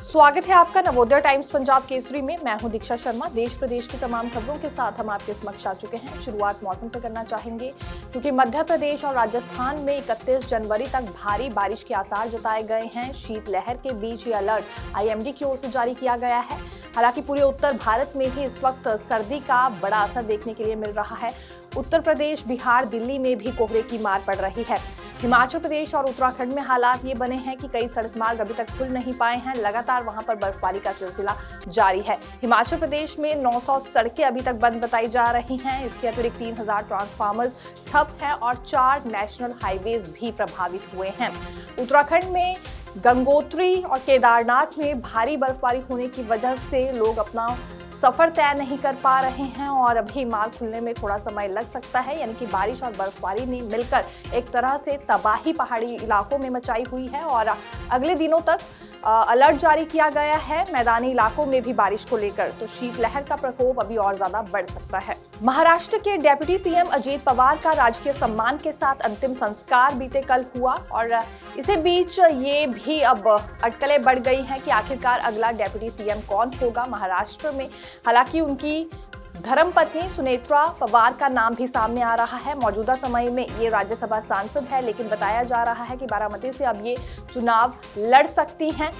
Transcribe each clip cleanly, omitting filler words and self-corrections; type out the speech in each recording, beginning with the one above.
स्वागत है आपका नवोदय टाइम्स पंजाब केसरी में। मैं हूं दीक्षा शर्मा। देश प्रदेश की तमाम खबरों के साथ हम आपके समक्ष आ चुके हैं। शुरुआत मौसम से करना चाहेंगे क्योंकि मध्य प्रदेश और राजस्थान में 31 जनवरी तक भारी बारिश के आसार जताए गए हैं। शीतलहर के बीच ये अलर्ट आईएमडी की ओर से जारी किया गया है। हालांकि पूरे उत्तर भारत में ही इस वक्त सर्दी का बड़ा असर देखने के लिए मिल रहा है। उत्तर प्रदेश, बिहार, दिल्ली में भी कोहरे की मार पड़ रही है। हिमाचल प्रदेश और उत्तराखंड में हालात ये बने हैं कि कई सड़क मार्ग अभी तक खुल नहीं पाए हैं। लगातार वहां पर बर्फबारी का सिलसिला जारी है। हिमाचल प्रदेश में 900 सड़कें अभी तक बंद बताई जा रही हैं। इसके अतिरिक्त 3000 ट्रांसफार्मर्स ठप हैं और 4 नेशनल हाईवेज भी प्रभावित हुए हैं। उत्तराखंड में गंगोत्री और केदारनाथ में भारी बर्फबारी होने की वजह से लोग अपना सफर तय नहीं कर पा रहे हैं और अभी मार्ग खुलने में थोड़ा समय लग सकता है। यानी कि बारिश और बर्फबारी ने मिलकर एक तरह से तबाही पहाड़ी इलाकों में मचाई हुई है और अगले दिनों तक अलर्ट जारी किया गया है मैदानी इलाकों में भी बारिश को लेकर। तो शीतलहर का प्रकोप अभी और ज्यादा बढ़ सकता है। महाराष्ट्र के डिप्टी सीएम अजीत पवार का राजकीय सम्मान के साथ अंतिम संस्कार बीते कल हुआ और इसी बीच ये भी अब अटकलें बढ़ गई हैं कि आखिरकार अगला डिप्टी सीएम कौन होगा महाराष्ट्र में। हालांकि उनकी धर्मपत्नी सुनेत्रा पवार का नाम भी सामने आ रहा है। मौजूदा समय में ये राज्यसभा सांसद है, लेकिन बताया जा रहा है कि बारामती से अब ये चुनाव लड़ सकती हैं।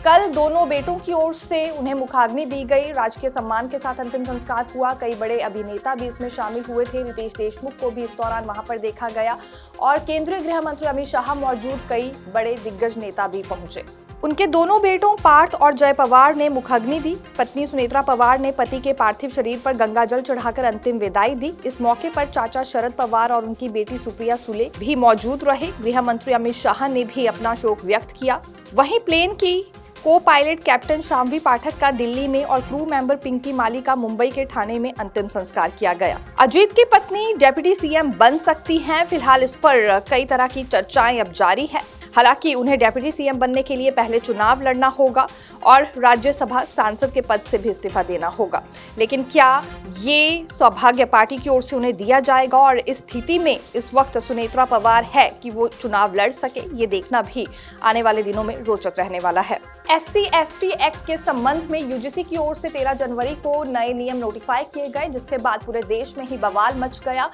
कल दोनों बेटों की ओर से उन्हें मुखाग्नि दी गई। राजकीय सम्मान के साथ अंतिम संस्कार हुआ। कई बड़े अभिनेता भी इसमें शामिल हुए थे। रितेश देशमुख को भी इस दौरान वहां पर देखा गया और केंद्रीय गृह मंत्री अमित शाह मौजूद, कई बड़े दिग्गज नेता भी पहुंचे। उनके दोनों बेटों पार्थ और जय पवार ने मुखाग्नि दी। पत्नी सुनेत्रा पवार ने पति के पार्थिव शरीर पर गंगा जल चढ़ाकर अंतिम विदाई दी। इस मौके पर चाचा शरद पवार और उनकी बेटी सुप्रिया सुले भी मौजूद रहे। गृह मंत्री अमित शाह ने भी अपना शोक व्यक्त किया। वहीं प्लेन की को पायलट कैप्टन शाम्वी पाठक का दिल्ली में और क्रू मेंबर पिंकी माली का मुंबई के ठाणे में अंतिम संस्कार किया गया। अजीत की पत्नी डिप्टी सीएम बन सकती हैं। फिलहाल इस पर कई तरह की चर्चाएं अब जारी है। हालांकि उन्हें डिप्टी सीएम बनने के लिए पहले चुनाव लड़ना होगा और राज्यसभा सांसद के पद से भी इस्तीफा देना होगा। लेकिन क्या ये सौभाग्य पार्टी की ओर से उन्हें दिया जाएगा और इस स्थिति में इस वक्त सुनेत्रा पवार है कि वो चुनाव लड़ सके, ये देखना भी आने वाले दिनों में रोचक रहने वाला है। SC/ST एक्ट के संबंध में यूजीसी की ओर से 13 जनवरी को नए नियम नोटिफाई किए गए, जिसके बाद पूरे देश में ही बवाल मच गया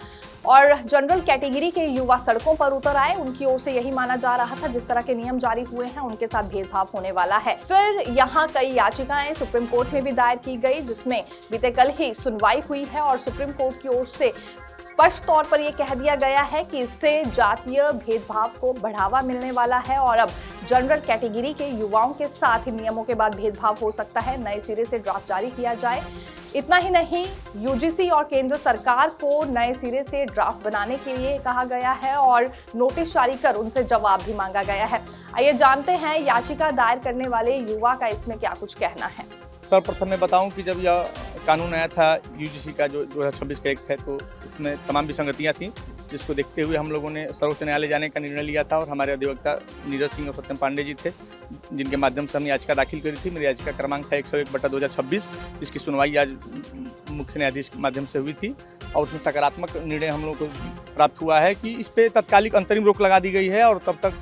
और जनरल कैटेगरी के युवा सड़कों पर उतर आए। उनकी ओर से यही माना जा रहा था जिस तरह के नियम जारी हुए हैं उनके साथ भेदभाव होने वाला है। फिर यहाँ कई याचिकाएं सुप्रीम कोर्ट में भी दायर की गई, जिसमें बीते कल ही सुनवाई हुई है और सुप्रीम कोर्ट की ओर से स्पष्ट तौर पर यह कह दिया गया है कि इससे जातीय भेदभाव को बढ़ावा मिलने वाला है और अब जनरल कैटेगरी के युवाओं के साथ ही नियमों के बाद भेदभाव हो सकता है। नए सिरे से ड्राफ्ट जारी किया जाए। इतना ही नहीं, यूजीसी और केंद्र सरकार को नए सिरे से ड्राफ्ट बनाने के लिए कहा गया है और नोटिस जारी कर उनसे जवाब भी मांगा गया है। आइए जानते हैं याचिका दायर करने वाले युवा का इसमें क्या कुछ कहना है। सर्वप्रथम मैं बताऊं कि जब यह कानून आया था यूजीसी का जो 2026 का एक्ट है, तो उसमें तमाम विसंगतियां थी, जिसको देखते हुए हम लोगों ने सर्वोच्च न्यायालय जाने का निर्णय लिया था और हमारे अधिवक्ता नीरज सिंह और सत्यम पांडे जी थे, जिनके माध्यम से हमने याचिका दाखिल करी थी। मेरी याचिका क्रमांक था 101/2026। इसकी सुनवाई आज मुख्य न्यायाधीश के माध्यम से हुई थी और उसमें सकारात्मक निर्णय हम लोग को प्राप्त हुआ है कि इस पर तत्कालिक अंतरिम रोक लगा दी गई है और तब तक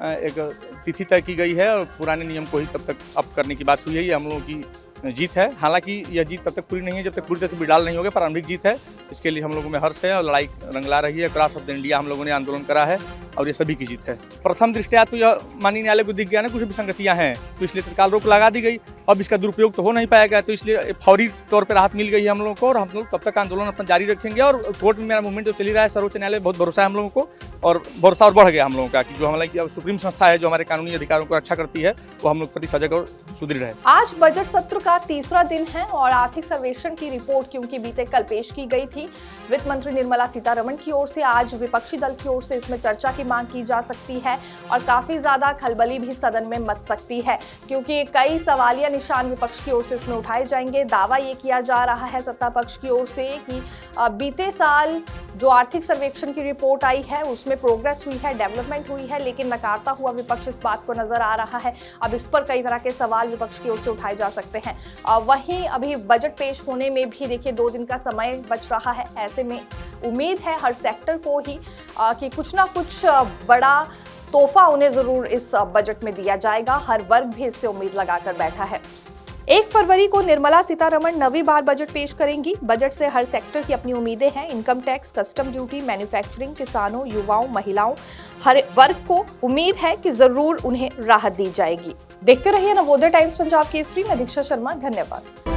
एक तिथि तय की गई है और पुराने नियम को ही तब तक अप करने की बात हुई है। ये हम लोगों की जीत है। हालांकि यह जीत तब तक पूरी नहीं है जब तक पूरी तरह से विड्रॉल नहीं होगा। प्रारंभिक जीत है, इसके लिए हम लोगों में हर्ष है और लड़ाई रंगला रही है। क्रॉस ऑफ द इंडिया हम लोगों ने आंदोलन करा है और ये सभी की जीत है। प्रथम दृष्टया तो यह माननीय न्यायालय को दिख गया ना कुछ विसंगतियां हैं, तो इसलिए तत्काल रोक लगा दी गई। अब इसका दुरुपयोग तो हो नहीं पाएगा, तो इसलिए फौरी तौर पर राहत मिल गई है हम लोगों को और हम लोग तब तक आंदोलन अपना जारी रखेंगे। और कोर्ट में मेरा मूवमेंट जो चली रहा है, सर्वोच्च न्यायालय बहुत भरोसा है हम लोगों को और भरोसा और बढ़ गया हम लोगों का कि जो हमारी सुप्रीम संस्था है जो हमारे कानूनी अधिकारों को रक्षा करती है, वो हम लोग प्रति सजग और सुदृढ़ है। आज बजट सत्र का तीसरा दिन है और आर्थिक सर्वेक्षण की रिपोर्ट क्योंकि बीते कल पेश की गई थी, वित्त मंत्री निर्मला सीतारमण की ओर से आज विपक्षी दल की ओर से इसमें चर्चा की मांग की जा सकती है और काफी ज्यादा खलबली भी सदन में मच सकती है क्योंकि कई सवालिया निशान विपक्ष की ओर से इसमें उठाए जाएंगे। दावा ये किया जा रहा है सत्ता पक्ष की ओर से कि बीते साल जो आर्थिक सर्वेक्षण की रिपोर्ट आई है उसमें प्रोग्रेस हुई है, डेवलपमेंट हुई है, लेकिन नकारता हुआ विपक्ष इस बात को नजर आ रहा है। अब इस पर कई तरह के सवाल विपक्ष की ओर से उठाए जा सकते हैं। वहीं अभी बजट पेश होने में भी देखिए 2 दिन का समय बच रहा है। ऐसे में उम्मीद है हर सेक्टर को ही कि कुछ ना कुछ बड़ा तोहफा उन्हें जरूर इस बजट में दिया जाएगा। हर वर्ग भी इससे उम्मीद लगाकर बैठा है। 1 फरवरी को निर्मला सीतारमण नवी बार बजट पेश करेंगी। बजट से हर सेक्टर की अपनी उम्मीदें हैं। Income tax, custom duty, manufacturing, किसानों, युवाओं, महिलाओं, हर वर्ग को उम्मीद है कि जरूर उन्हें राहत दी जाएगी। देखते रहिए नवोदय टाइम्स पंजाब केसरी में दीक्षा शर्मा। धन्यवाद।